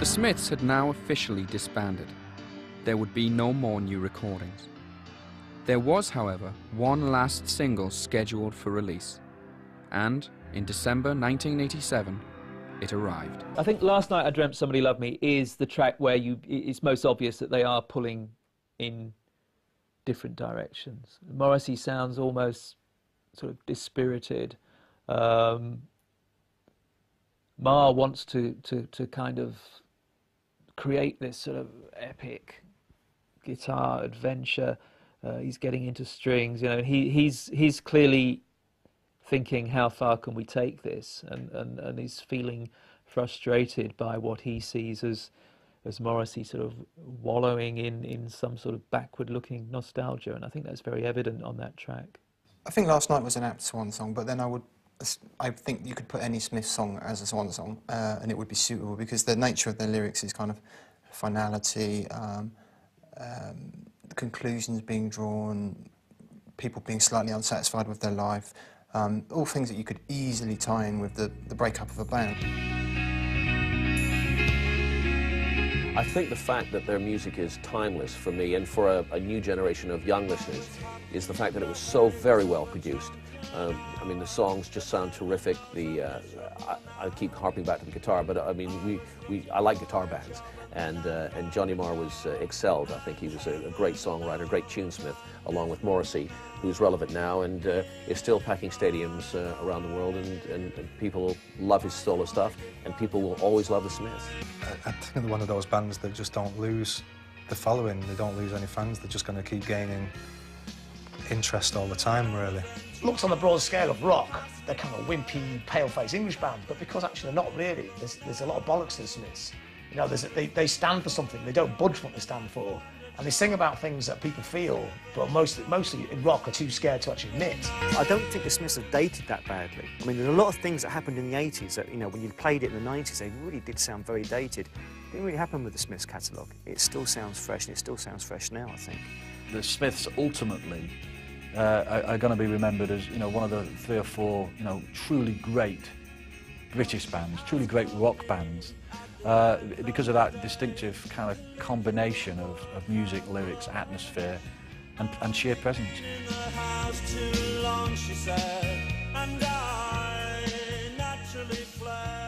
The Smiths had now officially disbanded. There would be no more new recordings. There was, however, one last single scheduled for release, and in December 1987, it arrived. I think Last Night I Dreamt Somebody Loved Me is the track where it's most obvious that they are pulling in different directions. Morrissey sounds almost sort of dispirited. Marr wants to kind of create this sort of epic guitar adventure. He's getting into strings, you know. He's clearly thinking, how far can we take this? And he's feeling frustrated by what he sees as Morrissey sort of wallowing in some sort of backward-looking nostalgia, and I think that's very evident on that track. I think Last Night was an apt swan song, but then I think you could put any Smith song as a swan song, and it would be suitable because the nature of their lyrics is kind of finality, conclusions being drawn, people being slightly unsatisfied with their life, all things that you could easily tie in with the breakup of a band. I think the fact that their music is timeless for me and for a new generation of young listeners is the fact that it was so very well produced. I mean, the songs just sound terrific. I keep harping back to the guitar, but I mean, I like guitar bands, and Johnny Marr was excelled. I think he was a great songwriter, great tunesmith, along with Morrissey, who's relevant now and is still packing stadiums around the world, and people love his solo stuff, and people will always love the Smiths. I think they're one of those bands that just don't lose the following. They don't lose any fans. They're just going to keep gaining interest all the time, really. Looked on the broad scale of rock, they're kind of a wimpy, pale-faced English band, but because actually they're not really. There's a lot of bollocks to the Smiths. You know, they stand for something. They don't budge what they stand for. And they sing about things that people feel, but mostly in rock are too scared to actually admit. I don't think the Smiths have dated that badly. I mean, there's a lot of things that happened in the 80s that, you know, when you played it in the 90s, they really did sound very dated. It didn't really happen with the Smiths catalogue. It still sounds fresh, and it still sounds fresh now, I think. The Smiths ultimately are going to be remembered as, you know, one of the 3 or 4, you know, truly great British bands, truly great rock bands. Because of that distinctive kind of combination of music, lyrics, atmosphere, and sheer presence. Too long, she said, and I naturally fled.